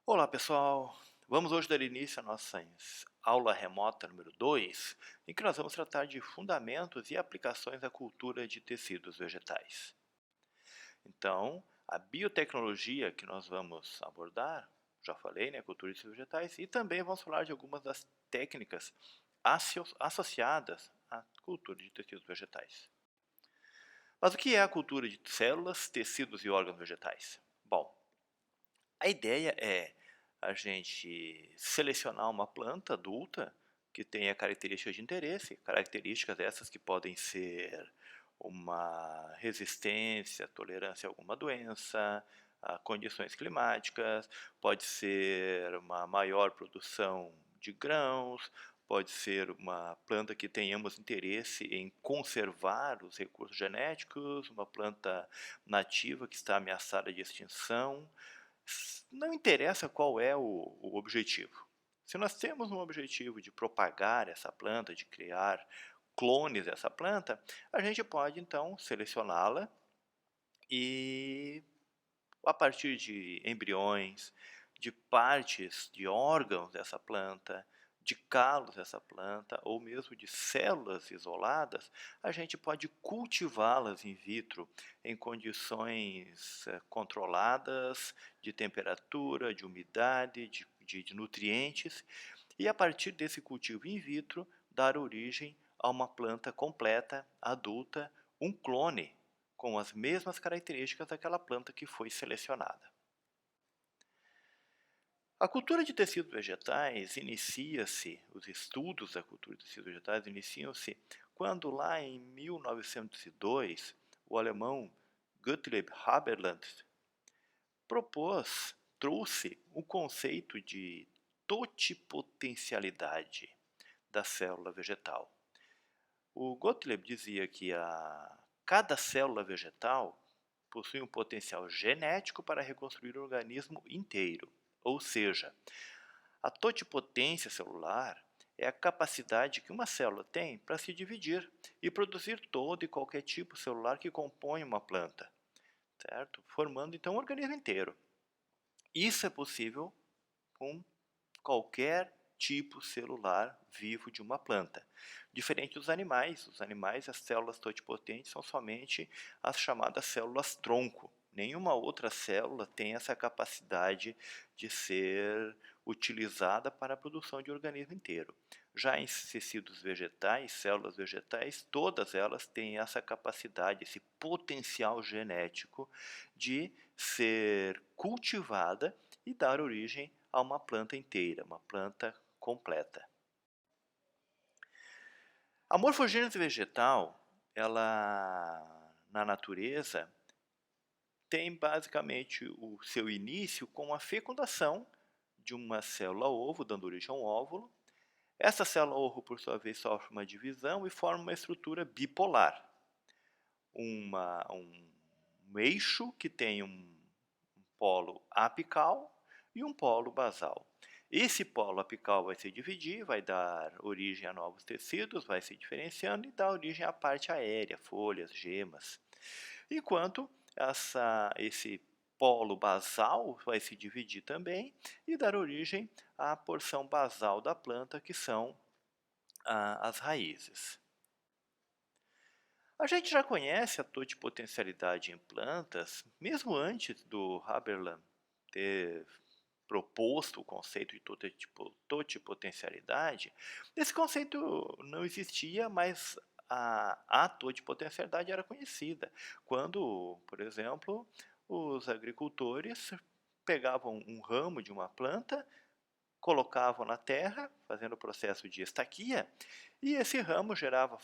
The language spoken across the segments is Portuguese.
Olá pessoal, vamos hoje dar início à nossa aula remota número 2, em que nós vamos tratar de fundamentos e aplicações da cultura de tecidos vegetais. Então, a biotecnologia que nós vamos abordar, já falei, né, cultura de tecidos vegetais, e também vamos falar de algumas das técnicas associadas à cultura de tecidos vegetais. Mas o que é a cultura de células, tecidos e órgãos vegetais? Bom, a ideia é a gente selecionar uma planta adulta que tenha características de interesse, características essas que podem ser uma resistência, tolerância a alguma doença, a condições climáticas, pode ser uma maior produção de grãos, pode ser uma planta que tenhamos interesse em conservar os recursos genéticos, uma planta nativa que está ameaçada de extinção. Não interessa qual é o objetivo. Se nós temos um objetivo de propagar essa planta, de criar clones dessa planta, a gente pode então selecioná-la e, a partir de embriões, de partes, de órgãos dessa planta, de calos dessa planta, ou mesmo de células isoladas, a gente pode cultivá-las in vitro em condições controladas de temperatura, de umidade, de nutrientes, e a partir desse cultivo in vitro, dar origem a uma planta completa, adulta, um clone com as mesmas características daquela planta que foi selecionada. A cultura de tecidos vegetais inicia-se, os estudos da cultura de tecidos vegetais iniciam-se quando lá em 1902 o alemão Gottlieb Haberland trouxe o conceito de totipotencialidade da célula vegetal. O Gottlieb dizia que cada célula vegetal possui um potencial genético para reconstruir o organismo inteiro, ou seja, a totipotência celular é a capacidade que uma célula tem para se dividir e produzir todo e qualquer tipo celular que compõe uma planta, certo? Formando então o organismo inteiro. Isso é possível com qualquer tipo celular vivo de uma planta. Diferente dos animais, as células totipotentes são somente as chamadas células tronco. Nenhuma outra célula tem essa capacidade de ser utilizada para a produção de organismo inteiro. Já em tecidos vegetais, células vegetais, todas elas têm essa capacidade, esse potencial genético de ser cultivada e dar origem a uma planta inteira, uma planta completa. A morfogênese vegetal, ela na natureza tem basicamente o seu início com a fecundação de uma célula ovo, dando origem a um óvulo. Essa célula ovo, por sua vez, sofre uma divisão e forma uma estrutura bipolar. Um eixo que tem um polo apical e um polo basal. Esse polo apical vai se dividir, vai dar origem a novos tecidos, vai se diferenciando e dá origem à parte aérea, folhas, gemas. Enquanto esse polo basal vai se dividir também e dar origem à porção basal da planta, que são as raízes. A gente já conhece a totipotencialidade em plantas, mesmo antes do Haberland ter proposto o conceito de totipotencialidade. Esse conceito não existia, mas a totipotencialidade era conhecida. Quando, por exemplo, os agricultores pegavam um ramo de uma planta, colocavam na terra, fazendo o processo de estaquia, e esse ramo gerava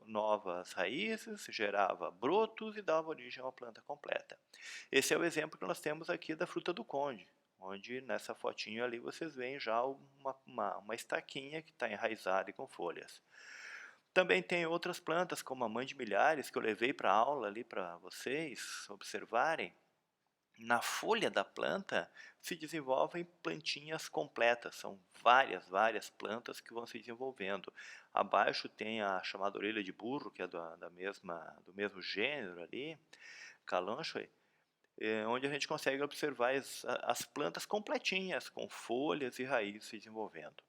novas raízes, gerava brotos e dava origem a uma planta completa. Esse é o exemplo que nós temos aqui da fruta do conde, onde nessa fotinho ali vocês veem já uma estaquinha que está enraizada e com folhas. Também tem outras plantas, como a mãe de milhares, que eu levei para a aula ali para vocês observarem. Na folha da planta se desenvolvem plantinhas completas, são várias plantas que vão se desenvolvendo. Abaixo tem a chamada orelha de burro, que é do mesmo gênero ali, Kalanchoe. onde a gente consegue observar as plantas completinhas, com folhas e raízes se desenvolvendo.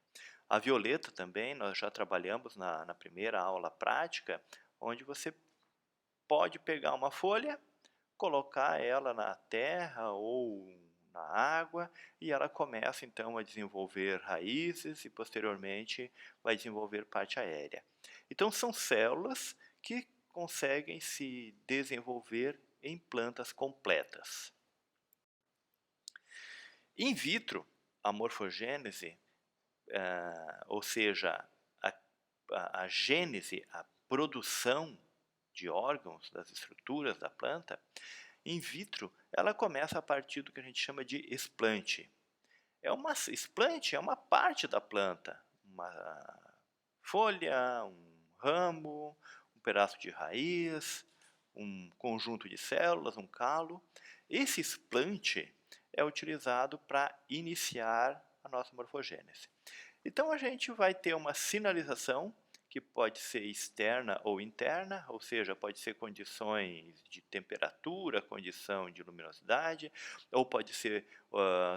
A violeta também, nós já trabalhamos na primeira aula prática, onde você pode pegar uma folha, colocar ela na terra ou na água e ela começa então a desenvolver raízes e posteriormente vai desenvolver parte aérea. Então são células que conseguem se desenvolver em plantas completas. In vitro, a morfogênese, ou seja, a gênese, a produção de órgãos, das estruturas da planta, in vitro, ela começa a partir do que a gente chama de explante. Explante é uma parte da planta, uma folha, um ramo, um pedaço de raiz, um conjunto de células, um calo. Esse explante é utilizado para iniciar a nossa morfogênese. Então a gente vai ter uma sinalização que pode ser externa ou interna, ou seja, pode ser condições de temperatura, condição de luminosidade, ou pode ser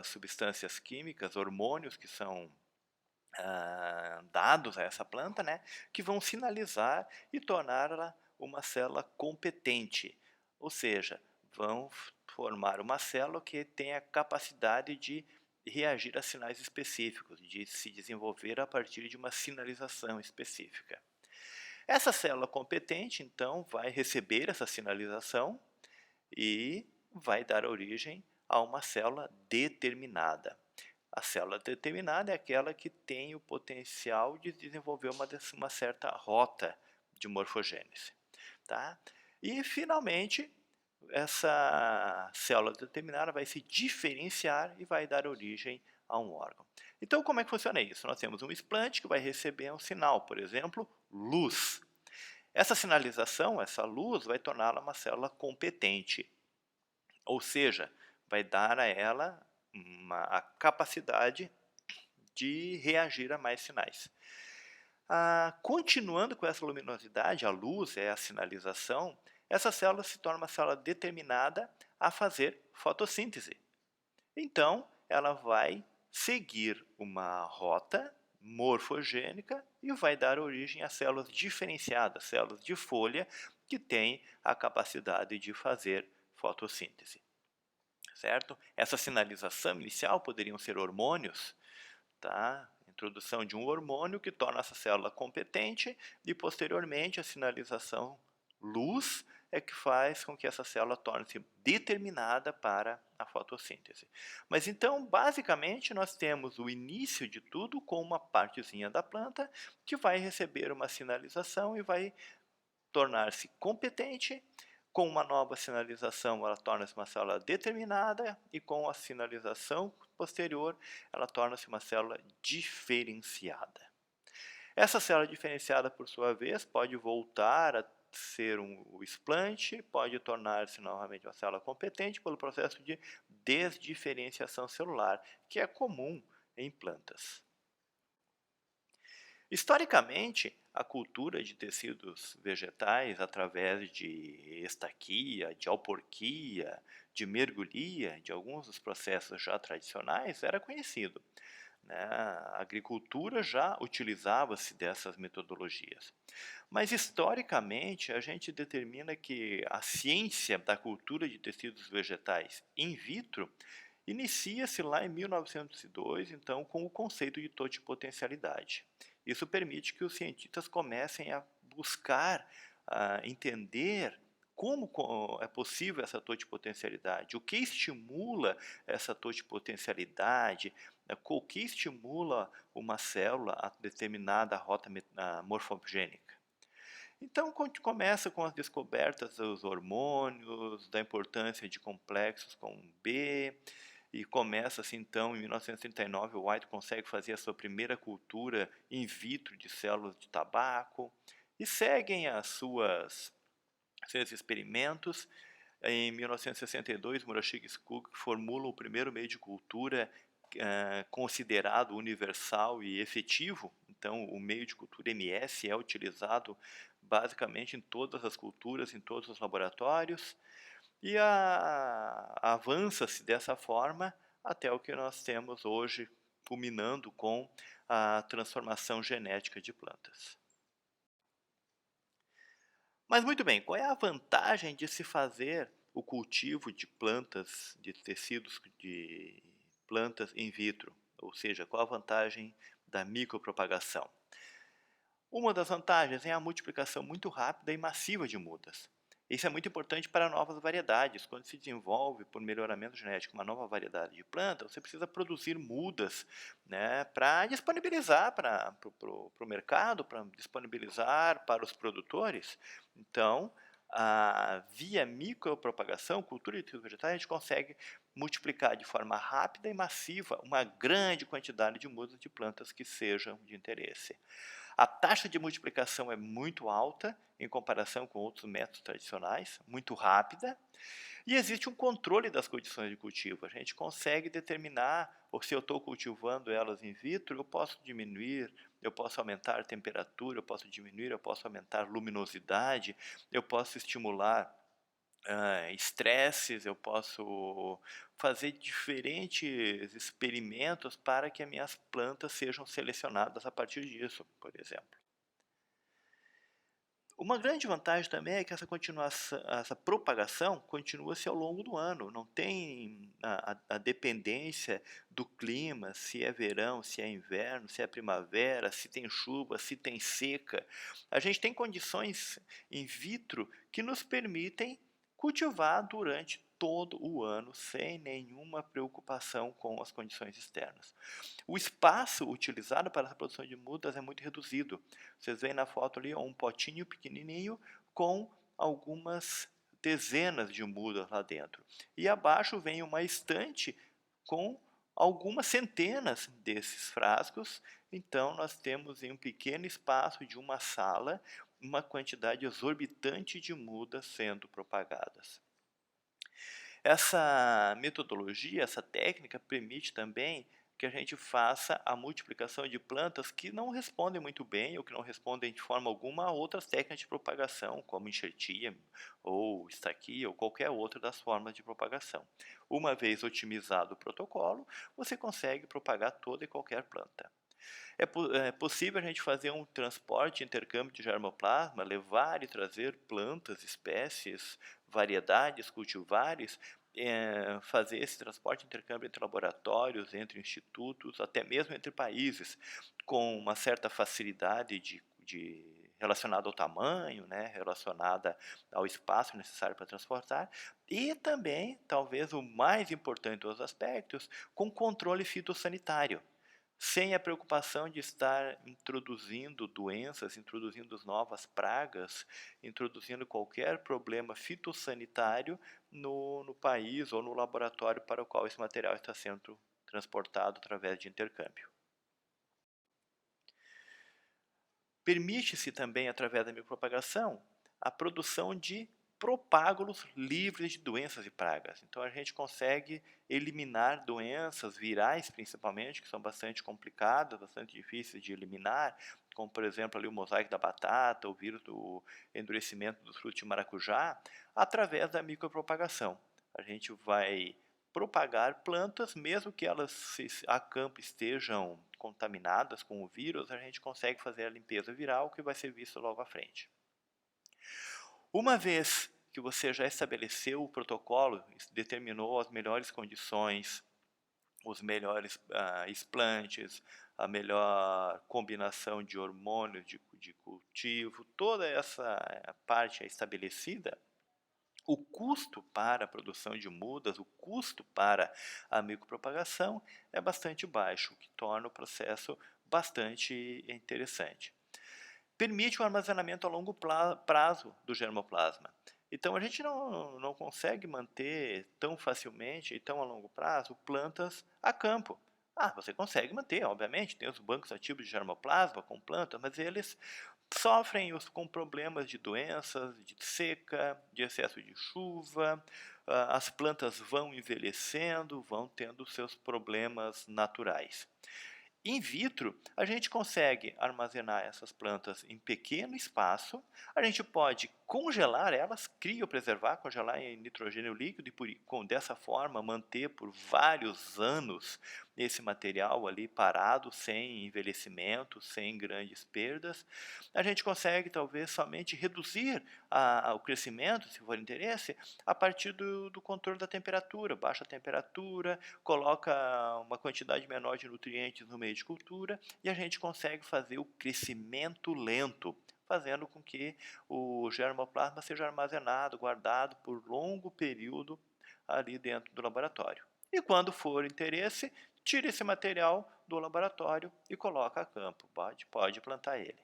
substâncias químicas, hormônios que são dados a essa planta, né, que vão sinalizar e torná-la uma célula competente, ou seja, vão formar uma célula que tenha capacidade de reagir a sinais específicos, de se desenvolver a partir de uma sinalização específica. Essa célula competente, então, vai receber essa sinalização e vai dar origem a uma célula determinada. A célula determinada é aquela que tem o potencial de desenvolver uma certa rota de morfogênese. Tá? E, finalmente, essa célula determinada vai se diferenciar e vai dar origem a um órgão. Então, como é que funciona isso? Nós temos um explante que vai receber um sinal, por exemplo, luz. Essa sinalização, essa luz, vai torná-la uma célula competente, ou seja, vai dar a ela a capacidade de reagir a mais sinais. Continuando com essa luminosidade, a luz é a sinalização, essa célula se torna uma célula determinada a fazer fotossíntese. Então, ela vai seguir uma rota morfogênica e vai dar origem a células diferenciadas, células de folha, que têm a capacidade de fazer fotossíntese. Certo? Essa sinalização inicial poderiam ser hormônios, tá? Introdução de um hormônio que torna essa célula competente e, posteriormente, a sinalização luz é que faz com que essa célula torne-se determinada para a fotossíntese. Mas então, basicamente, nós temos o início de tudo com uma partezinha da planta que vai receber uma sinalização e vai tornar-se competente. Com uma nova sinalização, ela torna-se uma célula determinada e com a sinalização posterior, ela torna-se uma célula diferenciada. Essa célula diferenciada, por sua vez, pode voltar a ser o explante, pode tornar-se novamente uma célula competente pelo processo de desdiferenciação celular, que é comum em plantas. Historicamente, a cultura de tecidos vegetais através de estaquia, de alporquia, de mergulhia, de alguns dos processos já tradicionais, era conhecido. Né? A agricultura já utilizava-se dessas metodologias. Mas, historicamente, a gente determina que a ciência da cultura de tecidos vegetais in vitro inicia-se lá em 1902, então, com o conceito de totipotencialidade. Isso permite que os cientistas comecem a buscar, a entender como é possível essa totipotencialidade, o que estimula essa totipotencialidade, o que estimula uma célula a determinada rota morfogênica. Então, começa com as descobertas dos hormônios, da importância de complexos como B, e começa-se então, em 1939, o White consegue fazer a sua primeira cultura in vitro de células de tabaco, e seguem seus experimentos. Em 1962, Murashige e Skug formulam o primeiro meio de cultura considerado universal e efetivo. Então, o meio de cultura MS é utilizado basicamente em todas as culturas, em todos os laboratórios. e avança-se dessa forma até o que nós temos hoje, culminando com a transformação genética de plantas. Mas muito bem, qual é a vantagem de se fazer o cultivo de plantas, de tecidos de plantas in vitro? Ou seja, qual a vantagem da micropropagação? Uma das vantagens é a multiplicação muito rápida e massiva de mudas. Isso é muito importante para novas variedades. Quando se desenvolve, por melhoramento genético, uma nova variedade de planta, você precisa produzir mudas, né, para disponibilizar para o mercado, para disponibilizar para os produtores. Então, via micropropagação, cultura de tecidos vegetais, a gente consegue multiplicar de forma rápida e massiva uma grande quantidade de mudas de plantas que sejam de interesse. A taxa de multiplicação é muito alta em comparação com outros métodos tradicionais, muito rápida, e existe um controle das condições de cultivo. A gente consegue determinar, ou se eu estou cultivando elas in vitro, eu posso diminuir, eu posso aumentar a temperatura, eu posso diminuir, eu posso aumentar a luminosidade, eu posso estimular estresses, eu posso fazer diferentes experimentos para que as minhas plantas sejam selecionadas a partir disso, por exemplo. Uma grande vantagem também é que essa propagação continua-se ao longo do ano, não tem a dependência do clima, se é verão, se é inverno, se é primavera, se tem chuva, se tem seca. A gente tem condições in vitro que nos permitem cultivar durante todo o ano sem nenhuma preocupação com as condições externas. O espaço utilizado para a produção de mudas é muito reduzido. Vocês veem na foto ali um potinho pequenininho com algumas dezenas de mudas lá dentro. E abaixo vem uma estante com algumas centenas desses frascos. Então nós temos em um pequeno espaço de uma sala uma quantidade exorbitante de mudas sendo propagadas. Essa metodologia, essa técnica permite também que a gente faça a multiplicação de plantas que não respondem muito bem ou que não respondem de forma alguma a outras técnicas de propagação, como enxertia ou estaquia ou qualquer outra das formas de propagação. Uma vez otimizado o protocolo, você consegue propagar toda e qualquer planta. É possível a gente fazer um transporte, intercâmbio de germoplasma, levar e trazer plantas, espécies, variedades, cultivares, fazer esse transporte, intercâmbio entre laboratórios, entre institutos, até mesmo entre países, com uma certa facilidade relacionada ao tamanho, né, relacionada ao espaço necessário para transportar, e também, talvez o mais importante dos aspectos, com controle fitossanitário, sem a preocupação de estar introduzindo doenças, introduzindo novas pragas, introduzindo qualquer problema fitossanitário no país ou no laboratório para o qual esse material está sendo transportado através de intercâmbio. Permite-se também, através da micropropagação, a produção de propágulos livres de doenças e pragas. Então a gente consegue eliminar doenças virais, principalmente, que são bastante complicadas, bastante difíceis de eliminar, como por exemplo ali o mosaico da batata, o vírus do endurecimento dos frutos de maracujá, através da micropropagação. A gente vai propagar plantas, mesmo que elas a campo estejam contaminadas com o vírus, a gente consegue fazer a limpeza viral, que vai ser visto logo à frente. Uma vez que você já estabeleceu o protocolo, determinou as melhores condições, os melhores explantes, a melhor combinação de hormônios de cultivo, toda essa parte é estabelecida, o custo para a produção de mudas, o custo para a micropropagação é bastante baixo, o que torna o processo bastante interessante. Permite o armazenamento a longo prazo do germoplasma. Então a gente não consegue manter tão facilmente e tão a longo prazo plantas a campo. Você consegue manter, obviamente, tem os bancos ativos de germoplasma com plantas, mas eles sofrem com problemas de doenças, de seca, de excesso de chuva, as plantas vão envelhecendo, vão tendo seus problemas naturais. In vitro, a gente consegue armazenar essas plantas em pequeno espaço, a gente pode congelar elas, criopreservar, congelar em nitrogênio líquido e dessa forma manter por vários anos esse material ali parado, sem envelhecimento, sem grandes perdas, a gente consegue talvez somente reduzir o crescimento, se for interesse, a partir do controle da temperatura. Baixa a temperatura, coloca uma quantidade menor de nutrientes no meio de cultura e a gente consegue fazer o crescimento lento, fazendo com que o germoplasma seja armazenado, guardado por longo período ali dentro do laboratório. E quando for interesse, tire esse material do laboratório e coloca a campo. Pode plantar ele.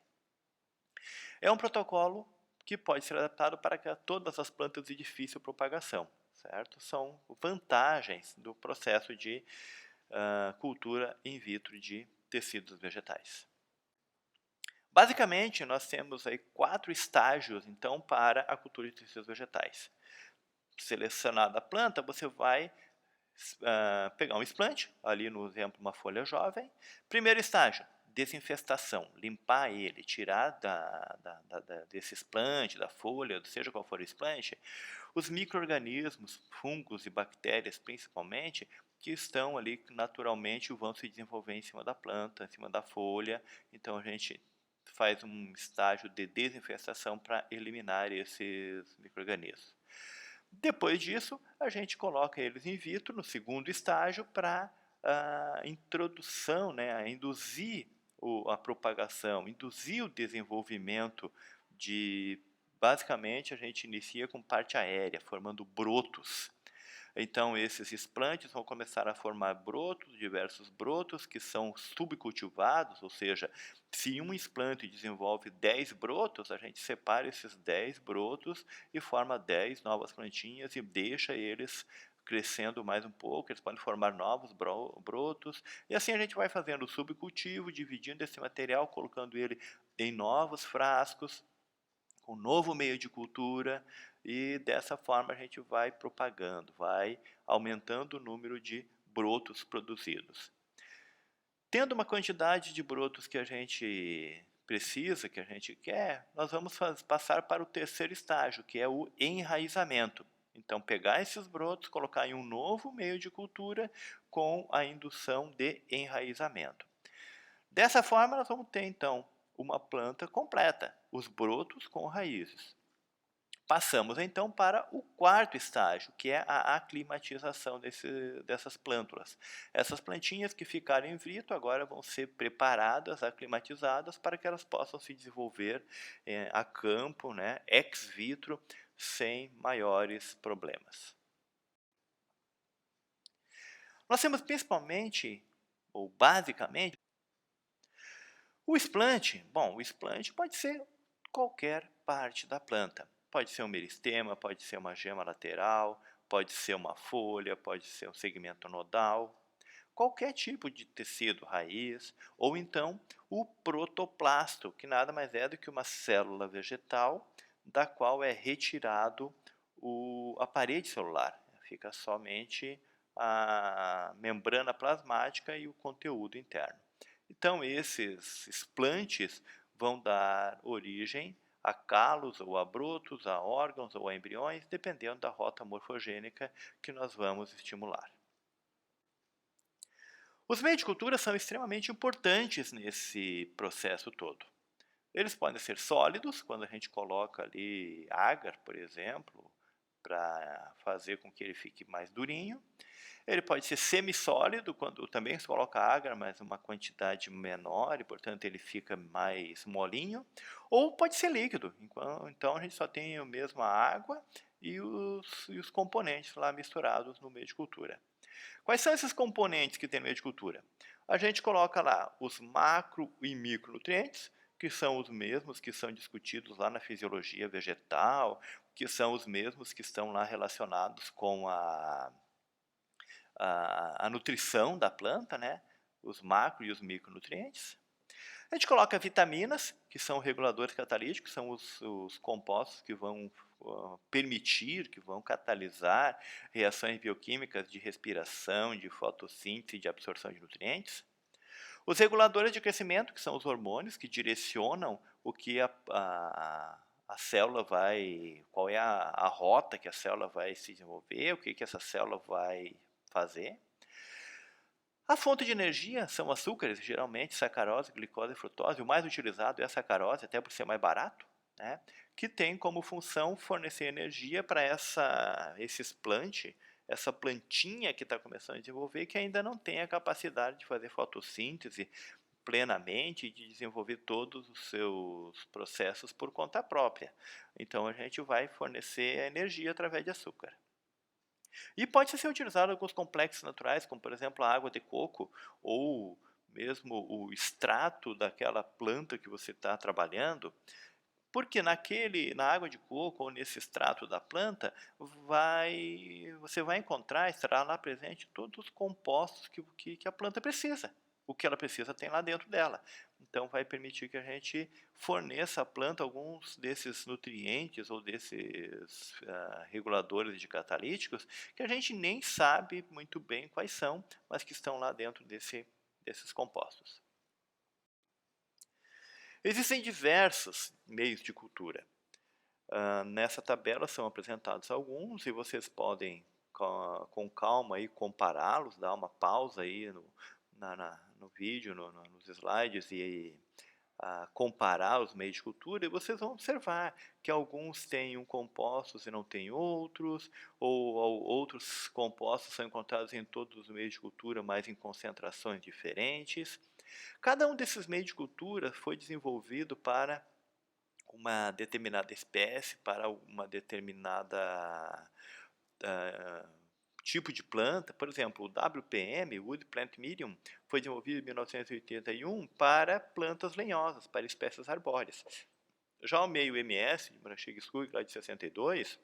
É um protocolo que pode ser adaptado para todas as plantas de difícil propagação, certo? São vantagens do processo de cultura in vitro de tecidos vegetais. Basicamente, nós temos aí 4 estágios, então, para a cultura de tecidos vegetais. Selecionada a planta, você vai pegar um explante, ali no exemplo uma folha jovem. Primeiro estágio, desinfestação, limpar ele, tirar desse explante, da folha, seja qual for o explante, os micro-organismos, fungos e bactérias principalmente, que estão ali naturalmente vão se desenvolver em cima da planta, em cima da folha. Então a gente faz um estágio de desinfestação para eliminar esses micro-organismos. Depois disso, a gente coloca eles in vitro no segundo estágio para a introdução, né, induzir a propagação, induzir o desenvolvimento de... Basicamente, a gente inicia com parte aérea, formando brotos. Então, esses explantes vão começar a formar brotos, diversos brotos, que são subcultivados, ou seja, se um explante desenvolve 10 brotos, a gente separa esses 10 brotos e forma 10 novas plantinhas e deixa eles crescendo mais um pouco, eles podem formar novos brotos, e assim a gente vai fazendo o subcultivo, dividindo esse material, colocando ele em novos frascos, com novo meio de cultura, e dessa forma a gente vai propagando, vai aumentando o número de brotos produzidos. Tendo uma quantidade de brotos que a gente precisa, que a gente quer, nós vamos passar para o terceiro estágio, que é o enraizamento. Então, pegar esses brotos, colocar em um novo meio de cultura com a indução de enraizamento. Dessa forma, nós vamos ter, então, uma planta completa, os brotos com raízes. Passamos então para o quarto estágio, que é a aclimatização dessas plântulas. Essas plantinhas que ficaram in vitro agora vão ser preparadas, aclimatizadas, para que elas possam se desenvolver a campo, né, ex vitro, sem maiores problemas. Nós temos principalmente, ou basicamente, o explante. Bom, o explante pode ser qualquer parte da planta. Pode ser um meristema, pode ser uma gema lateral, pode ser uma folha, pode ser um segmento nodal. Qualquer tipo de tecido raiz, ou então o protoplasto, que nada mais é do que uma célula vegetal da qual é retirado a parede celular. Fica somente a membrana plasmática e o conteúdo interno. Então, esses explantes vão dar origem a calos ou a brotos, a órgãos ou a embriões, dependendo da rota morfogênica que nós vamos estimular. Os meios de cultura são extremamente importantes nesse processo todo. Eles podem ser sólidos, quando a gente coloca ali agar, por exemplo, para fazer com que ele fique mais durinho. Ele pode ser semissólido, quando também se coloca agar, mas uma quantidade menor, e portanto ele fica mais molinho. Ou pode ser líquido, então a gente só tem a mesma água e os componentes lá misturados no meio de cultura. Quais são esses componentes que tem no meio de cultura? A gente coloca lá os macro e micronutrientes, que são os mesmos que são discutidos lá na fisiologia vegetal, que são os mesmos que estão lá relacionados com a nutrição da planta, né? Os macro e os micronutrientes. A gente coloca vitaminas, que são reguladores catalíticos, são os compostos que vão permitir, que vão catalisar reações bioquímicas de respiração, de fotossíntese, de absorção de nutrientes. Os reguladores de crescimento, que são os hormônios que direcionam o que a a célula vai, qual é a rota que a célula vai se desenvolver, o que que essa célula vai fazer. A fonte de energia são açúcares, geralmente sacarose, glicose e frutose. O mais utilizado é a sacarose, até por ser mais barato, né? Que tem como função fornecer energia para esse explante, essa plantinha que está começando a desenvolver, que ainda não tem a capacidade de fazer fotossíntese plenamente e de desenvolver todos os seus processos por conta própria. Então a gente vai fornecer a energia através de açúcar. E pode ser utilizado em alguns complexos naturais, como por exemplo a água de coco ou mesmo o extrato daquela planta que você está trabalhando, porque na água de coco ou nesse extrato da planta, você vai encontrar, estará lá presente todos os compostos que a planta precisa. O que ela precisa tem lá dentro dela. Então vai permitir que a gente forneça à planta alguns desses nutrientes ou desses reguladores de catalíticos que a gente nem sabe muito bem quais são, mas que estão lá dentro desses compostos. Existem diversos meios de cultura. Nessa tabela são apresentados alguns e vocês podem com calma aí compará-los, dar uma pausa aí no vídeo, nos slides e comparar os meios de cultura, e vocês vão observar que alguns têm compostos e não têm outros, ou outros compostos são encontrados em todos os meios de cultura, mas em concentrações diferentes. Cada um desses meios de cultura foi desenvolvido para uma determinada espécie, para uma determinada tipo de planta. Por exemplo, o WPM, Wood Plant Medium, foi desenvolvido em 1981 para plantas lenhosas, para espécies arbóreas. Já o meio MS, de Braunschweig-Schulze, lá de 62,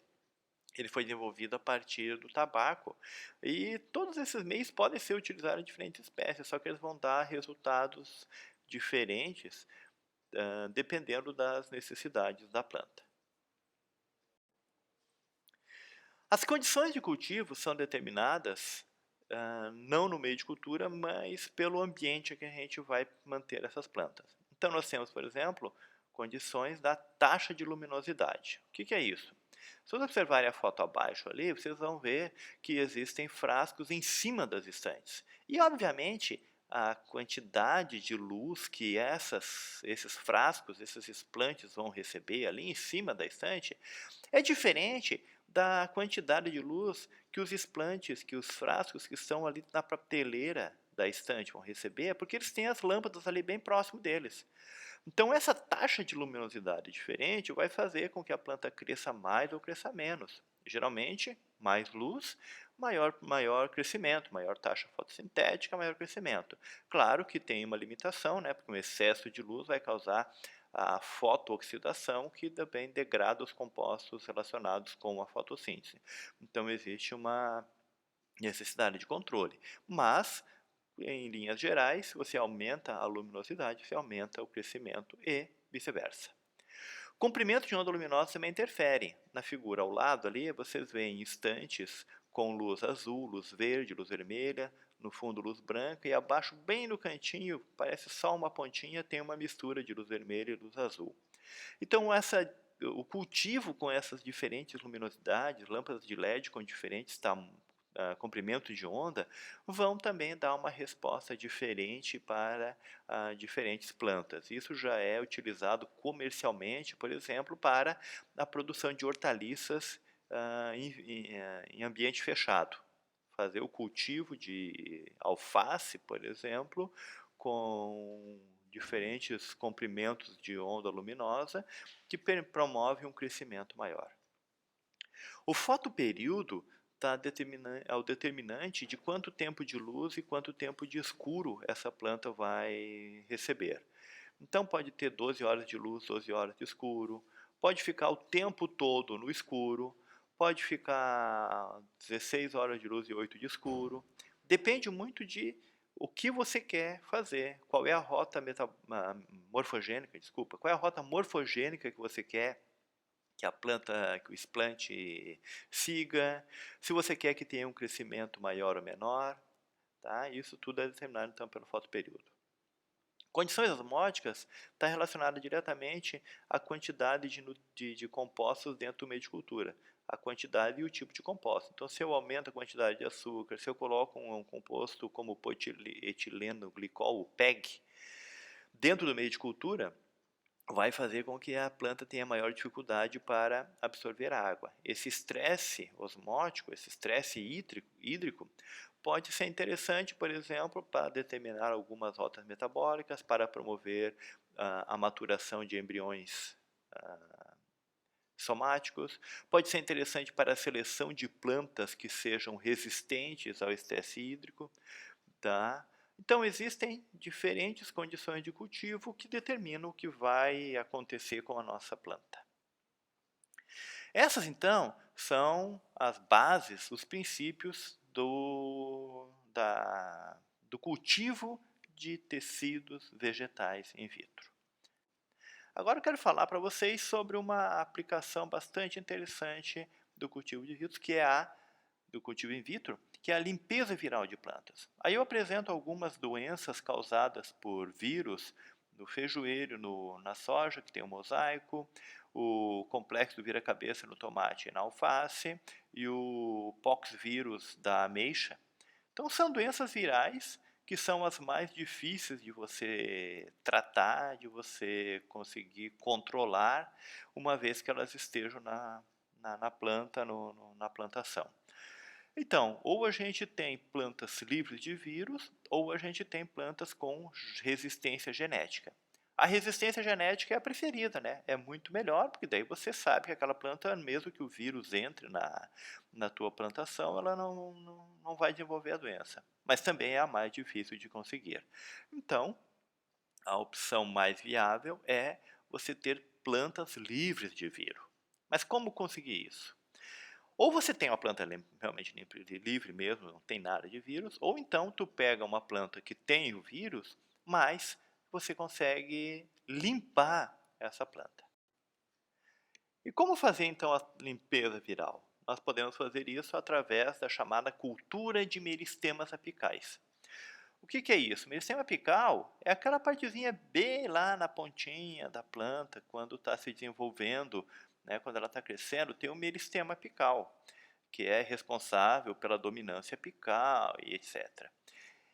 ele foi desenvolvido a partir do tabaco. E todos esses meios podem ser utilizados em diferentes espécies, só que eles vão dar resultados diferentes dependendo das necessidades da planta. As condições de cultivo são determinadas não no meio de cultura, mas pelo ambiente que a gente vai manter essas plantas. Então nós temos, por exemplo, condições da taxa de luminosidade. O que é isso? Se vocês observarem a foto abaixo ali, vocês vão ver que existem frascos em cima das estantes. E, obviamente, a quantidade de luz que esses frascos, esses explantes vão receber ali em cima da estante é diferente da quantidade de luz que os explantes, que os frascos que estão ali na prateleira da estante vão receber, porque eles têm as lâmpadas ali bem próximo deles. Então essa taxa de luminosidade diferente vai fazer com que a planta cresça mais ou cresça menos. Geralmente, mais luz, maior crescimento, maior taxa fotossintética, maior crescimento. Claro que tem uma limitação, né, porque um excesso de luz vai causar a fotooxidação, que também degrada os compostos relacionados com a fotossíntese. Então existe uma necessidade de controle. Mas, em linhas gerais, se você aumenta a luminosidade, você aumenta o crescimento e vice-versa. Comprimento de onda luminosa também interfere. Na figura ao lado ali, vocês veem estantes com luz azul, luz verde, luz vermelha, no fundo luz branca, e abaixo, bem no cantinho, parece só uma pontinha, tem uma mistura de luz vermelha e luz azul. Então o cultivo com essas diferentes luminosidades, lâmpadas de LED com diferentes comprimentos de onda, vão também dar uma resposta diferente para diferentes plantas. Isso já é utilizado comercialmente, por exemplo, para a produção de hortaliças em ambiente fechado. Fazer o cultivo de alface, por exemplo, com diferentes comprimentos de onda luminosa que promove um crescimento maior. O fotoperíodo é o determinante de quanto tempo de luz e quanto tempo de escuro essa planta vai receber. Então pode ter 12 horas de luz, 12 horas de escuro, pode ficar o tempo todo no escuro, pode ficar 16 horas de luz e 8 de escuro. Depende muito de o que você quer fazer, qual é a rota morfogênica, qual é a rota morfogênica que você quer que que o explante siga, se você quer que tenha um crescimento maior ou menor, tá? Isso tudo é determinado então pelo fotoperíodo. Condições osmóticas está relacionada diretamente à quantidade de compostos dentro do meio de cultura, a quantidade e o tipo de composto. Então, se eu aumento a quantidade de açúcar, se eu coloco um composto como o polietileno glicol, o PEG, dentro do meio de cultura, vai fazer com que a planta tenha maior dificuldade para absorver água. Esse estresse osmótico, esse estresse hídrico, pode ser interessante, por exemplo, para determinar algumas rotas metabólicas, para promover a maturação de embriões somáticos, pode ser interessante para a seleção de plantas que sejam resistentes ao estresse hídrico, tá? Então, existem diferentes condições de cultivo que determinam o que vai acontecer com a nossa planta. Essas, então, são as bases, os princípios do cultivo de tecidos vegetais in vitro. Agora eu quero falar para vocês sobre uma aplicação bastante interessante do cultivo de vitro, do cultivo in vitro, que é a limpeza viral de plantas. Aí eu apresento algumas doenças causadas por vírus no feijoeiro, na soja, que tem o mosaico, o complexo do vira-cabeça no tomate e na alface, e o poxvírus da ameixa. Então são doenças virais que são as mais difíceis de você tratar, de você conseguir controlar, uma vez que elas estejam na planta, na plantação. Então, ou a gente tem plantas livres de vírus, ou a gente tem plantas com resistência genética. A resistência genética é a preferida, né? É muito melhor, porque daí você sabe que aquela planta, mesmo que o vírus entre na tua plantação, ela não vai desenvolver a doença. Mas também é a mais difícil de conseguir. Então, a opção mais viável é você ter plantas livres de vírus. Mas como conseguir isso? Ou você tem uma planta realmente livre mesmo, não tem nada de vírus, ou então tu pega uma planta que tem o vírus, mas você consegue limpar essa planta. E como fazer então a limpeza viral? Nós podemos fazer isso através da chamada cultura de meristemas apicais. O que é isso? Meristema apical é aquela partezinha bem lá na pontinha da planta, quando está se desenvolvendo, né, quando ela está crescendo, tem o meristema apical, que é responsável pela dominância apical e etc.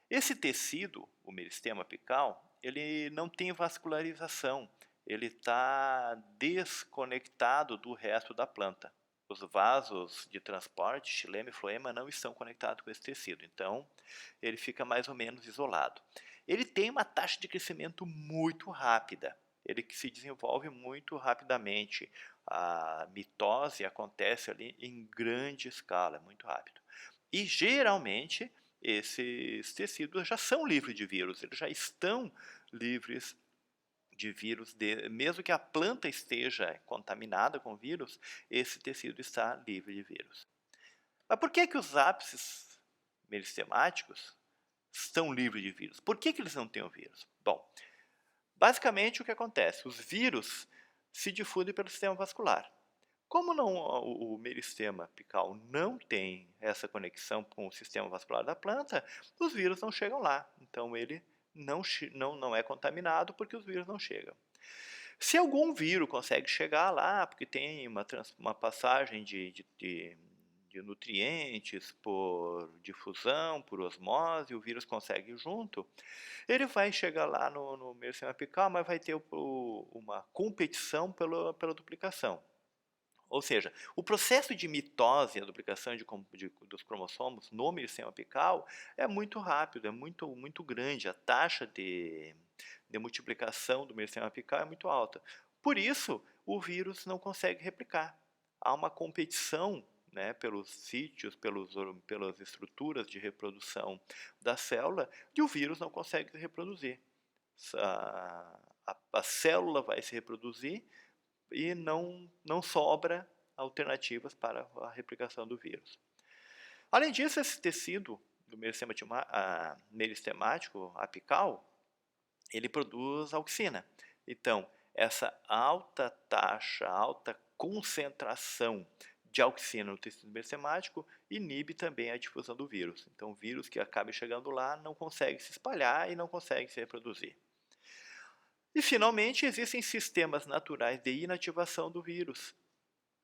Esse tecido, o meristema apical, ele não tem vascularização, ele está desconectado do resto da planta. Os vasos de transporte, xilema e floema, não estão conectados com esse tecido, então ele fica mais ou menos isolado. Ele tem uma taxa de crescimento muito rápida, ele se desenvolve muito rapidamente. A mitose acontece ali em grande escala, muito rápido. E geralmente esses tecidos já são livres de vírus, eles já estão livres de vírus, mesmo que a planta esteja contaminada com vírus, esse tecido está livre de vírus. Mas por que os ápices meristemáticos estão livres de vírus? Por que eles não têm o vírus? Bom, basicamente o que acontece? Os vírus se difundem pelo sistema vascular. Como o meristema apical não tem essa conexão com o sistema vascular da planta, os vírus não chegam lá. Então ele não é contaminado porque os vírus não chegam. Se algum vírus consegue chegar lá, porque tem uma passagem de nutrientes por difusão, por osmose, o vírus consegue ir junto, ele vai chegar lá no meristema apical, mas vai ter uma competição pela duplicação. Ou seja, o processo de mitose, a duplicação dos cromossomos no meristema apical é muito rápido, é muito grande. A taxa de multiplicação do meristema apical é muito alta. Por isso, o vírus não consegue replicar. Há uma competição, né, pelos sítios, pelas estruturas de reprodução da célula, e o vírus não consegue se reproduzir. A célula vai se reproduzir e não sobra alternativas para a replicação do vírus. Além disso, esse tecido do meristemático apical, ele produz auxina. Então, essa alta taxa, alta concentração de auxina no tecido meristemático inibe também a difusão do vírus. Então, o vírus que acaba chegando lá não consegue se espalhar e não consegue se reproduzir. E, finalmente, existem sistemas naturais de inativação do vírus,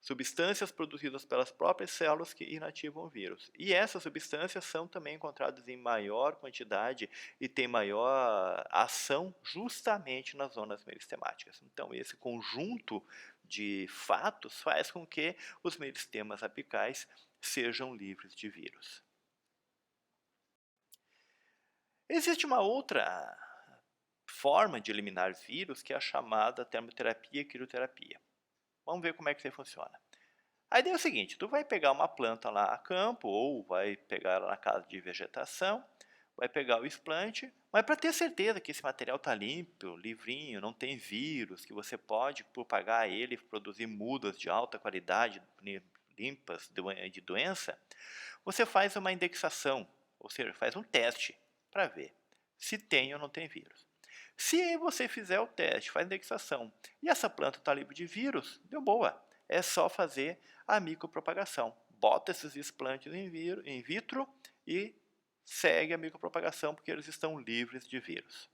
substâncias produzidas pelas próprias células que inativam o vírus. E essas substâncias são também encontradas em maior quantidade e têm maior ação justamente nas zonas meristemáticas. Então, esse conjunto de fatos faz com que os meristemas apicais sejam livres de vírus. Existe uma outra forma de eliminar vírus que é a chamada termoterapia e crioterapia. Vamos ver como é que isso funciona. A ideia é o seguinte, tu vai pegar uma planta lá a campo, ou vai pegar ela na casa de vegetação, vai pegar o explante, mas para ter certeza que esse material está limpo, livrinho, não tem vírus, que você pode propagar ele, produzir mudas de alta qualidade, limpas de doença, você faz uma indexação, ou seja, faz um teste para ver se tem ou não tem vírus. Se você fizer o teste, faz a indexação, e essa planta está livre de vírus, deu boa. É só fazer a micropropagação. Bota esses explantes em vitro e segue a micropropagação, porque eles estão livres de vírus.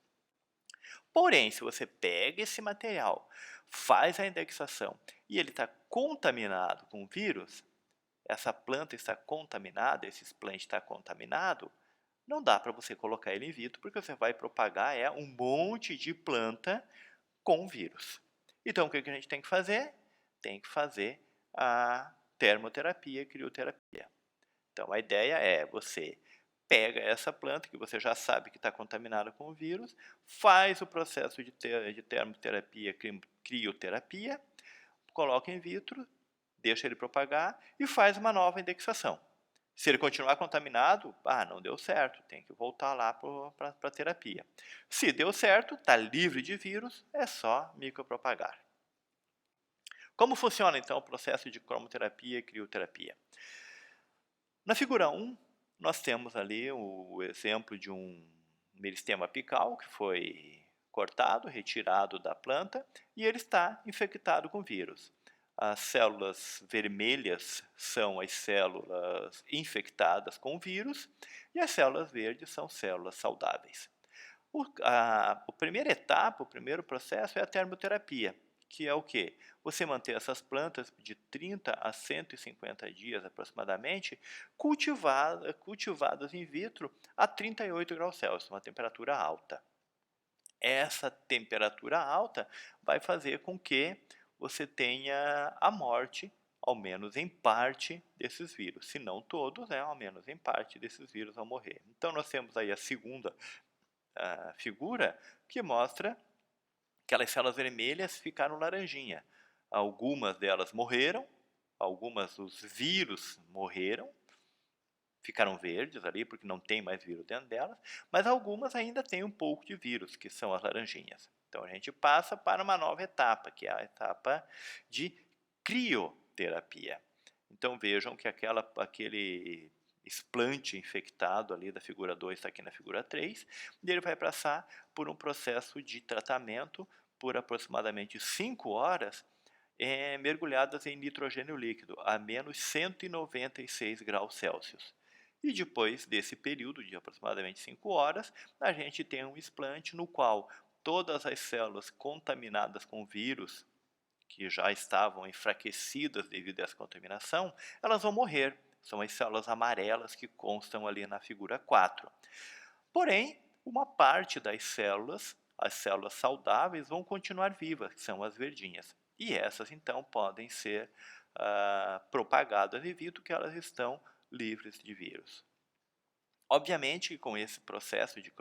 Porém, se você pega esse material, faz a indexação e ele está contaminado com vírus, essa planta está contaminada, esse explante está contaminado, não dá para você colocar ele em vitro, porque você vai propagar um monte de planta com vírus. Então, o que a gente tem que fazer? Tem que fazer a termoterapia e crioterapia. Então, a ideia é você pega essa planta, que você já sabe que está contaminada com o vírus, faz o processo de termoterapia, crioterapia, coloca em vitro, deixa ele propagar e faz uma nova indexação. Se ele continuar contaminado, não deu certo, tem que voltar lá para a terapia. Se deu certo, está livre de vírus, é só micropropagar. Como funciona então o processo de cromoterapia e crioterapia? Na figura 1, nós temos ali o exemplo de um meristema apical que foi cortado, retirado da planta, e ele está infectado com vírus. As células vermelhas são as células infectadas com o vírus e as células verdes são células saudáveis. A primeira etapa, o primeiro processo é a termoterapia, que é o quê? Você manter essas plantas de 30 a 150 dias aproximadamente cultivadas in vitro a 38 graus Celsius, uma temperatura alta. Essa temperatura alta vai fazer com que você tenha a morte, ao menos em parte, desses vírus. Se não todos, ao menos em parte desses vírus vão morrer. Então, nós temos aí a segunda figura que mostra que aquelas células vermelhas ficaram laranjinha. Algumas delas morreram, algumas os vírus morreram, ficaram verdes ali porque não tem mais vírus dentro delas, mas algumas ainda têm um pouco de vírus, que são as laranjinhas. Então a gente passa para uma nova etapa, que é a etapa de crioterapia. Então vejam que aquele explante infectado ali da figura 2 está aqui na figura 3, e ele vai passar por um processo de tratamento por aproximadamente 5 horas, mergulhadas em nitrogênio líquido, a menos 196 graus Celsius. E depois desse período de aproximadamente 5 horas, a gente tem um explante no qual todas as células contaminadas com vírus, que já estavam enfraquecidas devido a essa contaminação, elas vão morrer. São as células amarelas que constam ali na figura 4. Porém, uma parte das células, as células saudáveis, vão continuar vivas, que são as verdinhas. E essas, então, podem ser propagadas devido que elas estão livres de vírus. Obviamente, com esse processo de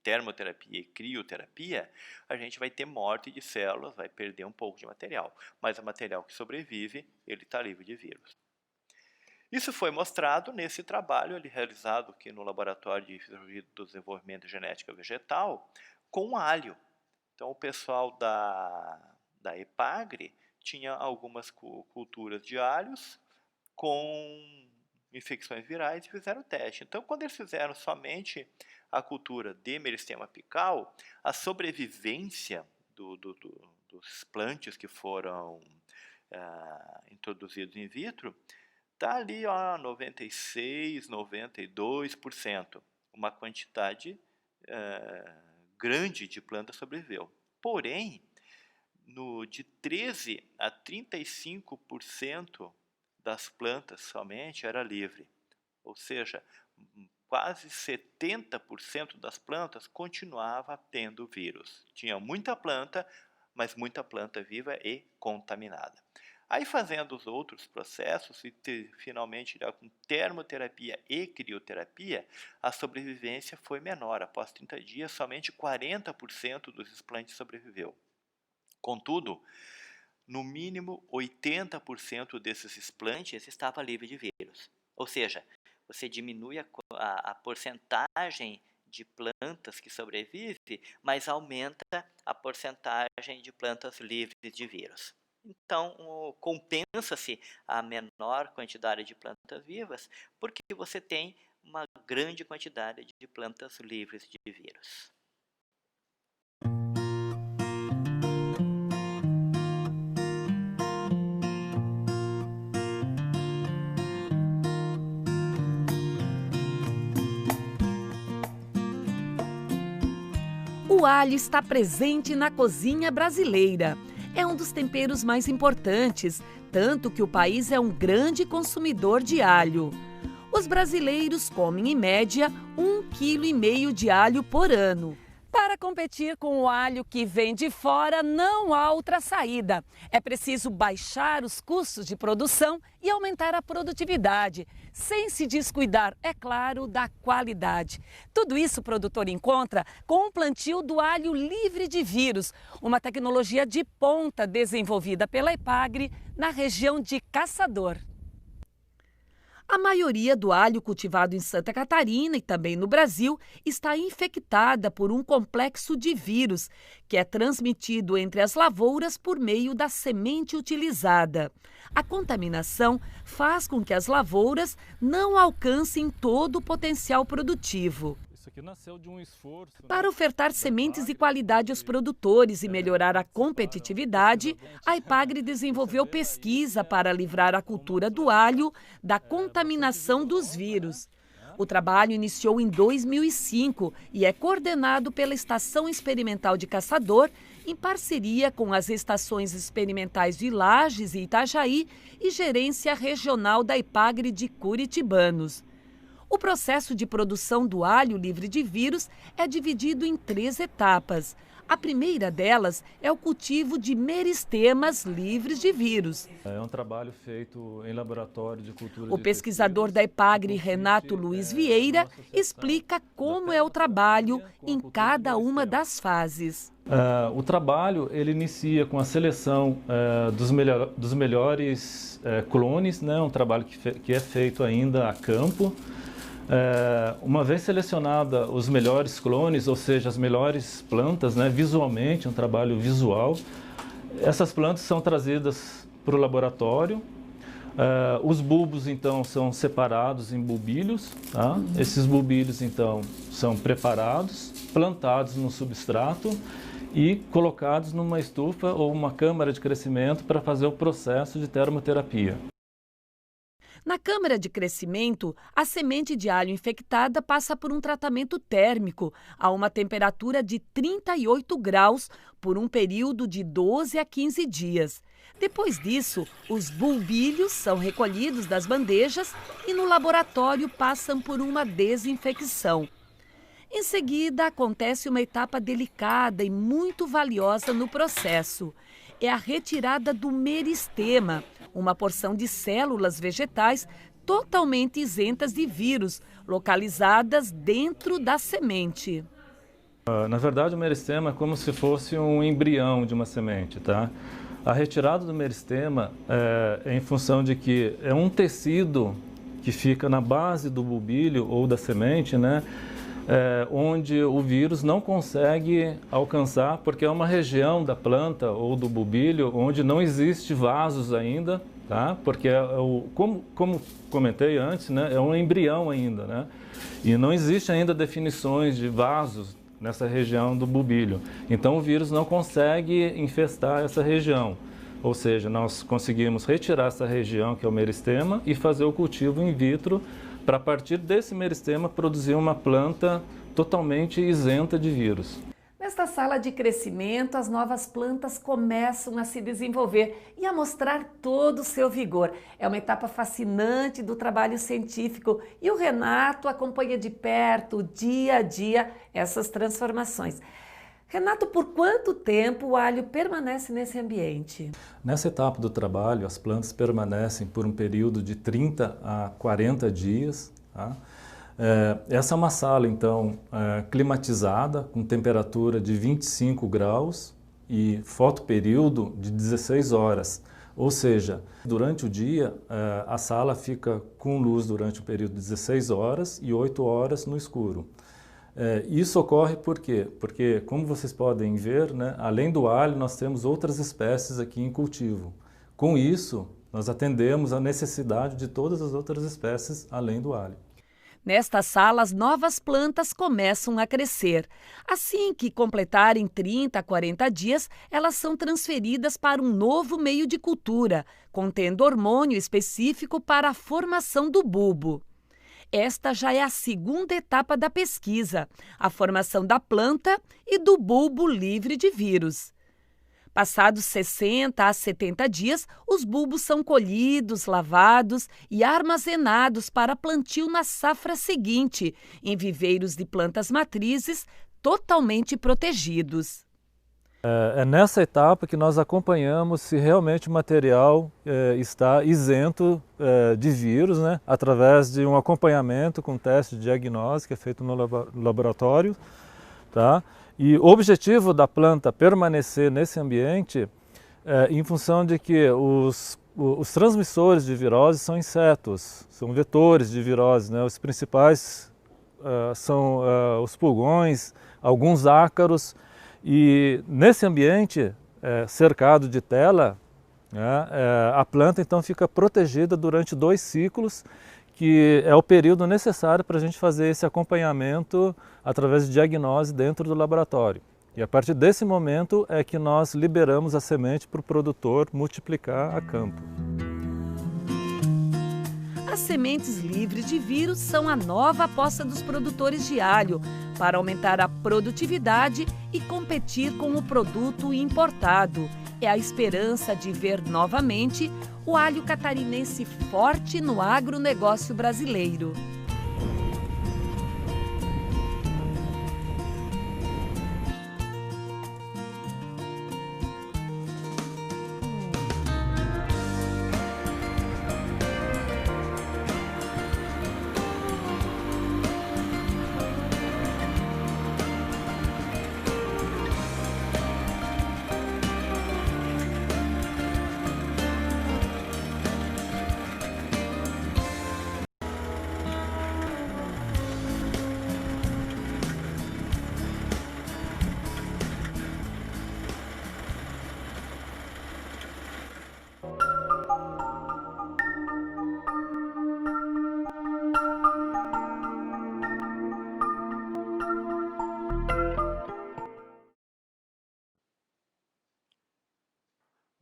termoterapia e crioterapia, a gente vai ter morte de células, vai perder um pouco de material, mas o material que sobrevive, ele está livre de vírus. Isso foi mostrado nesse trabalho realizado aqui no Laboratório de Fisiologia do Desenvolvimento e Genética Vegetal com alho. Então, o pessoal da EPAGRE tinha algumas culturas de alhos com infecções virais e fizeram o teste. Então, quando eles fizeram somente a cultura de meristema apical, a sobrevivência dos explantes que foram introduzidos in vitro está ali 96%, 92%, uma quantidade grande de plantas sobreviveu. Porém, de 13 a 35% das plantas somente era livre. Ou seja, quase 70% das plantas continuava tendo vírus. Tinha muita planta, mas muita planta viva e contaminada. Aí, fazendo os outros processos, e finalmente com termoterapia e crioterapia, a sobrevivência foi menor. Após 30 dias, somente 40% dos explantes sobreviveu. Contudo, no mínimo 80% desses explantes estava livre de vírus. Ou seja, você diminui a porcentagem de plantas que sobrevivem, mas aumenta a porcentagem de plantas livres de vírus. Então, compensa-se a menor quantidade de plantas vivas, porque você tem uma grande quantidade de plantas livres de vírus. O alho está presente na cozinha brasileira. É um dos temperos mais importantes, tanto que o país é um grande consumidor de alho. Os brasileiros comem, em média, 1,5 kg de alho por ano. Para competir com o alho que vem de fora, não há outra saída. É preciso baixar os custos de produção e aumentar a produtividade, sem se descuidar, é claro, da qualidade. Tudo isso o produtor encontra com o plantio do alho livre de vírus, uma tecnologia de ponta desenvolvida pela Epagri na região de Caçador. A maioria do alho cultivado em Santa Catarina e também no Brasil está infectada por um complexo de vírus, que é transmitido entre as lavouras por meio da semente utilizada. A contaminação faz com que as lavouras não alcancem todo o potencial produtivo. Isso aqui nasceu de um esforço, Para ofertar sementes de qualidade aos produtores e melhorar a competitividade, a Epagri desenvolveu pesquisa para livrar a cultura do alho da contaminação dos vírus. O trabalho iniciou em 2005 e é coordenado pela Estação Experimental de Caçador, em parceria com as estações experimentais de Lages e Itajaí e Gerência Regional da Epagri de Curitibanos. O processo de produção do alho livre de vírus é dividido em 3 etapas. A primeira delas é o cultivo de meristemas livres de vírus. É um trabalho feito em laboratório de cultura. O pesquisador da Epagri, Renato Luiz Vieira, explica como é o trabalho em cada uma das fases. O trabalho ele inicia com a seleção dos melhores clones, né? Um trabalho que é feito ainda a campo. Uma vez selecionada os melhores clones, ou seja, as melhores plantas, né, visualmente, um trabalho visual, essas plantas são trazidas para o laboratório. Os bulbos, então, são separados em bulbilhos. Tá? Esses bulbilhos, então, são preparados, plantados no substrato e colocados numa estufa ou uma câmara de crescimento para fazer o processo de termoterapia. Na câmara de crescimento, a semente de alho infectada passa por um tratamento térmico a uma temperatura de 38 graus por um período de 12 a 15 dias. Depois disso, os bulbilhos são recolhidos das bandejas e no laboratório passam por uma desinfecção. Em seguida, acontece uma etapa delicada e muito valiosa no processo. É a retirada do meristema, uma porção de células vegetais totalmente isentas de vírus, localizadas dentro da semente. Na verdade, o meristema é como se fosse um embrião de uma semente, tá? A retirada do meristema é em função de que é um tecido que fica na base do bulbilho ou da semente, né? Onde o vírus não consegue alcançar, porque é uma região da planta ou do bulbilho onde não existe vasos ainda, tá? Porque, como comentei antes, né, é um embrião ainda, né? E não existe ainda definições de vasos nessa região do bulbilho. Então o vírus não consegue infestar essa região. Ou seja, nós conseguimos retirar essa região, que é o meristema, e fazer o cultivo in vitro, para a partir desse meristema produzir uma planta totalmente isenta de vírus. Nesta sala de crescimento, as novas plantas começam a se desenvolver e a mostrar todo o seu vigor. É uma etapa fascinante do trabalho científico e o Renato acompanha de perto, dia a dia, essas transformações. Renato, por quanto tempo o alho permanece nesse ambiente? Nessa etapa do trabalho, as plantas permanecem por um período de 30 a 40 dias, tá? Essa é uma sala, então, climatizada, com temperatura de 25 graus e fotoperíodo de 16 horas. Ou seja, durante o dia, a sala fica com luz durante o período de 16 horas e 8 horas no escuro. Isso ocorre por quê? Porque, como vocês podem ver, né, além do alho, nós temos outras espécies aqui em cultivo. Com isso, nós atendemos a necessidade de todas as outras espécies além do alho. Nesta sala, as novas plantas começam a crescer. Assim que completarem 30 a 40 dias, elas são transferidas para um novo meio de cultura, contendo hormônio específico para a formação do bulbo. Esta já é a segunda etapa da pesquisa, a formação da planta e do bulbo livre de vírus. Passados 60 a 70 dias, os bulbos são colhidos, lavados e armazenados para plantio na safra seguinte, em viveiros de plantas matrizes totalmente protegidos. É nessa etapa que nós acompanhamos se realmente o material está isento de vírus, né, através de um acompanhamento com teste de diagnóstico que é feito no laboratório, tá? E o objetivo da planta permanecer nesse ambiente em função de que os transmissores de virose são insetos, são vetores de virose, né? Os principais são os pulgões, alguns ácaros, e nesse ambiente cercado de tela, né, a planta então fica protegida durante 2 ciclos, que é o período necessário para a gente fazer esse acompanhamento através de diagnose dentro do laboratório. E a partir desse momento é que nós liberamos a semente para o produtor multiplicar a campo. As sementes livres de vírus são a nova aposta dos produtores de alho para aumentar a produtividade e competir com o produto importado. É a esperança de ver novamente o alho catarinense forte no agronegócio brasileiro.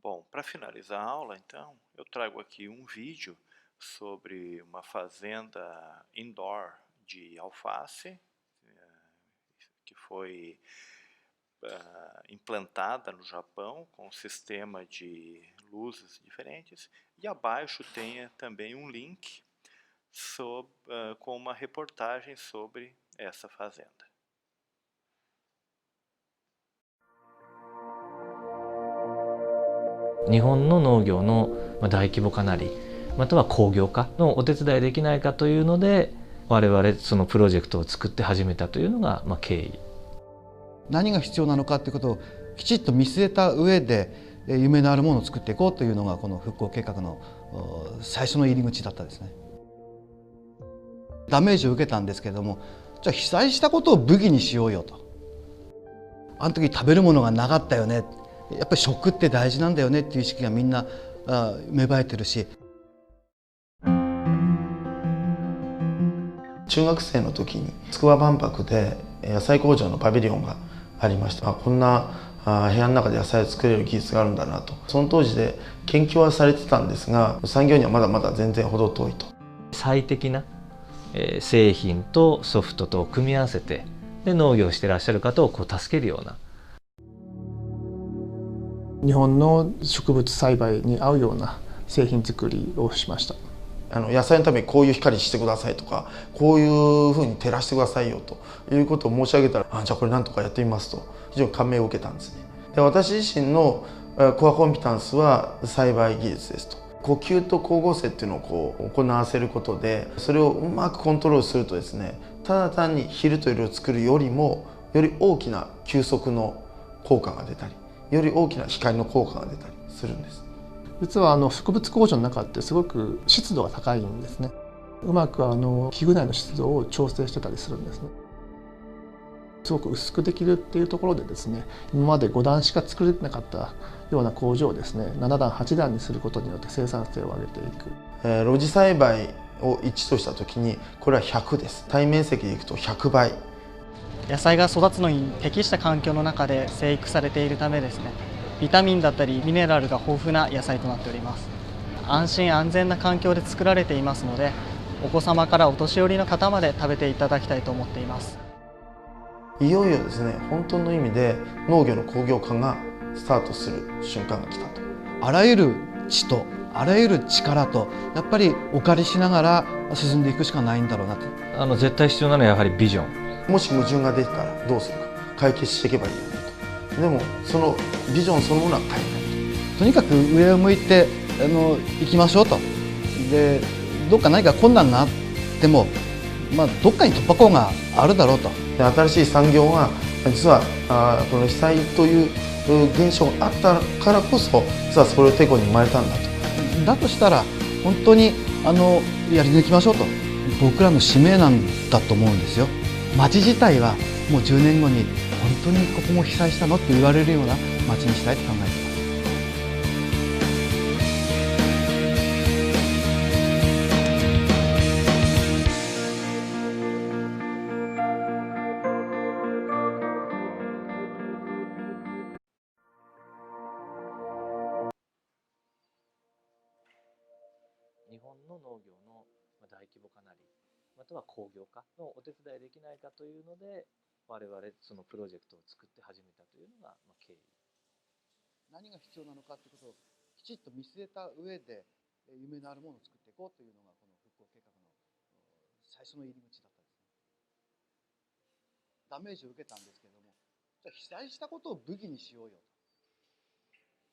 Bom, para finalizar a aula, então, eu trago aqui um vídeo sobre uma fazenda indoor de alface, que foi implantada no Japão com um sistema de luzes diferentes, e abaixo tem também um link com uma reportagem sobre essa fazenda. 日本の農業の大規模化なりまたは工業化のお手伝いできないかというので我々そのプロジェクトを作って始めたというのが経緯。何が必要なのかということをきちっと見据えた上で夢のあるものを作っていこうというのがこの復興計画の最初の入り口だったですね。ダメージを受けたんですけれども、じゃあ被災したことを武器にしようよと。あの時食べるものがなかったよね。やっぱり食って大事なんだよねっていう意識がみんな芽生えてるし。中学生の時に筑波万博で野菜工場のパビリオンがありました。こんな部屋の中で野菜を作れる技術があるんだなと。その当時で研究はされてたんですが、産業にはまだまだ全然程遠いと。最適な製品とソフトと組み合わせてで農業をしてらっしゃる方をこう助けるような。日本の植物栽培に合うような製品作りをしました。野菜のためにこういう光してくださいとか、こういうふうに照らしてくださいよということを申し上げたら、じゃあこれなんとかやってみますと非常に感銘を受けたんですね。で、私自身のコアコンピタンスは栽培技術ですと。呼吸と光合成っていうのをこう行わせることで、それをうまくコントロールするとですね、ただ単に昼と夜を作るよりもより大きな休息の効果が出たり、より大きな光の効果が出たりするんです。実は植物工場の中ってすごく湿度が高いんですね。うまく器具内の湿度を調整してたりするんですね。すごく薄くできるっていうところでですね、今まで5段しか作れなかったような工場をですね、7段8段にすることによって生産性を上げていく。露地栽培を1とした時にこれは100です。対面積でいくと100倍。野菜が育つのに適した環境の中で生育されているためですね、ビタミンだったりミネラルが豊富な野菜となっております。安心安全な環境で作られていますので、お子様からお年寄りの方まで食べていただきたいと思っています。いよいよですね、本当の意味で農業の工業化がスタートする瞬間が来たと。あらゆる知とあらゆる力とやっぱりお借りしながら進んでいくしかないんだろうなと。絶対必要なのはやはりビジョン。もし矛盾が出てたらどうするか、解決していけばいいよねと。でもそのビジョンそのものは変えないと。とにかく上を向いて行きましょうと。で、どっか何か困難があっても、どっかに突破口があるだろうと。で、新しい産業が実はこの被災という現象があったからこそ、実はそれをてこに生まれたんだと。だとしたら本当にやり抜きましょうと。僕らの使命なんだと思うんですよ。町自体はもう10年後に本当にここも被災したのって言われるような町にしたいと考えています。日本の農業の大規模化なり、または工業化のお手伝いできないかというので、我々そのプロジェクトを作って始めたというのが経緯。何が必要なのかということをきちっと見据えた上で夢のあるものを作っていこうというのがこの復興計画の最初の入り口だったんですね。ダメージを受けたんですけれども、じゃあ被災したことを武器にしようよ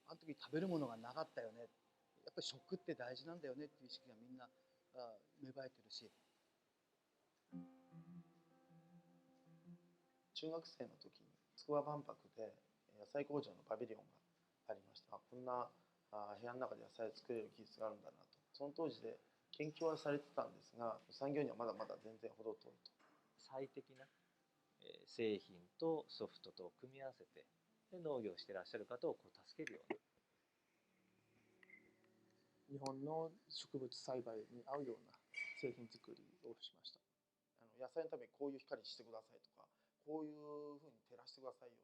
と。あの時食べるものがなかったよね、やっぱり食って大事なんだよねっていう意識がみんな芽生えてるし。中学生の時に筑波万博で野菜工場のパビリオンがありました。こんな部屋の中で野菜を作れる技術があるんだなと。その当時で研究はされてたんですが、産業にはまだまだ全然程遠いと。最適な製品とソフトと組み合わせて、で農業をしてらっしゃる方をこう助けるような。日本の植物栽培に合うような製品作りをしました。野菜のためにこういう光してくださいとか、こういうふうに照らしてくださいよ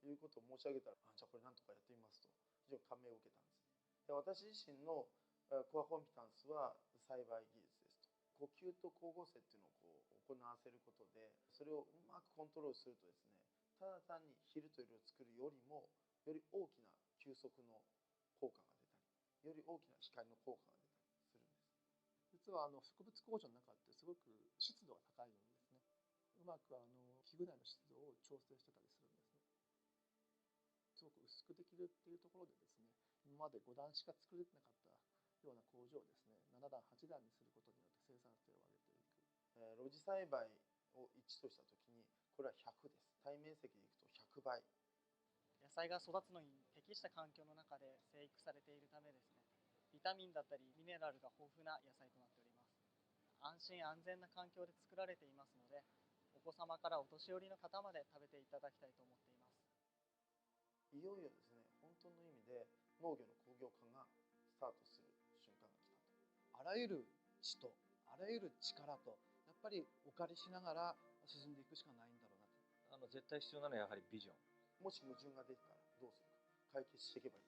ということを申し上げたら、じゃあこれなんとかやってみますと非常に感銘を受けたんです。で、私自身のコアコンピタンスは栽培技術ですと。呼吸と光合成っていうのをこう行わせることで、それをうまくコントロールするとですね、ただ単に昼と夜を作るよりもより大きな休息の効果が出たり、より大きな光の効果が出たりするんです。実は植物工場の中ってすごく湿度が高いんですね。うまく器具内の湿度を調整してたりするんですね。すごく薄くできるっていうところでですね、今まで5段しか作れなかったような工場をですね、7段8段にすることによって生産性を上げていく。露地栽培を1とした時にこれは100です。対面積でいくと100倍。野菜が育つのに適した環境の中で生育されているためですね、ビタミンだったりミネラルが豊富な野菜となっております。安心安全な環境で作られていますので、お子様からお年寄りの方まで食べていただきたいと思っています。いよいよですね、本当の意味で農業の工業化がスタートする瞬間が来たと。あらゆる知とあらゆる力とやっぱりお借りしながら進んでいくしかないんだろうなと。絶対必要なのはやはりビジョン。もし矛盾が出てたらどうするか、解決していけばいい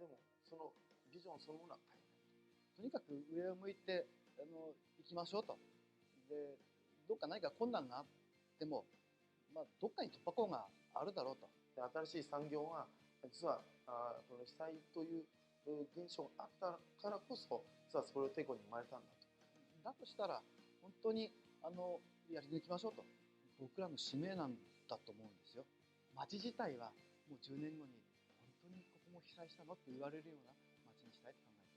よねと。でもそのビジョンそのものは変えないと。とにかく上を向いて行きましょうと。で、どっか何か困難があってもどっかに突破口があるだろうと。で新しい産業は実はこの被災という現象があったからこそ実はそれをてこに生まれたんだと。だとしたら本当にやり抜きましょうと、僕らの使命なんだと思うんですよ。町自体はもう10年後に本当にここも被災したのって言われるような町にしたいと考えています。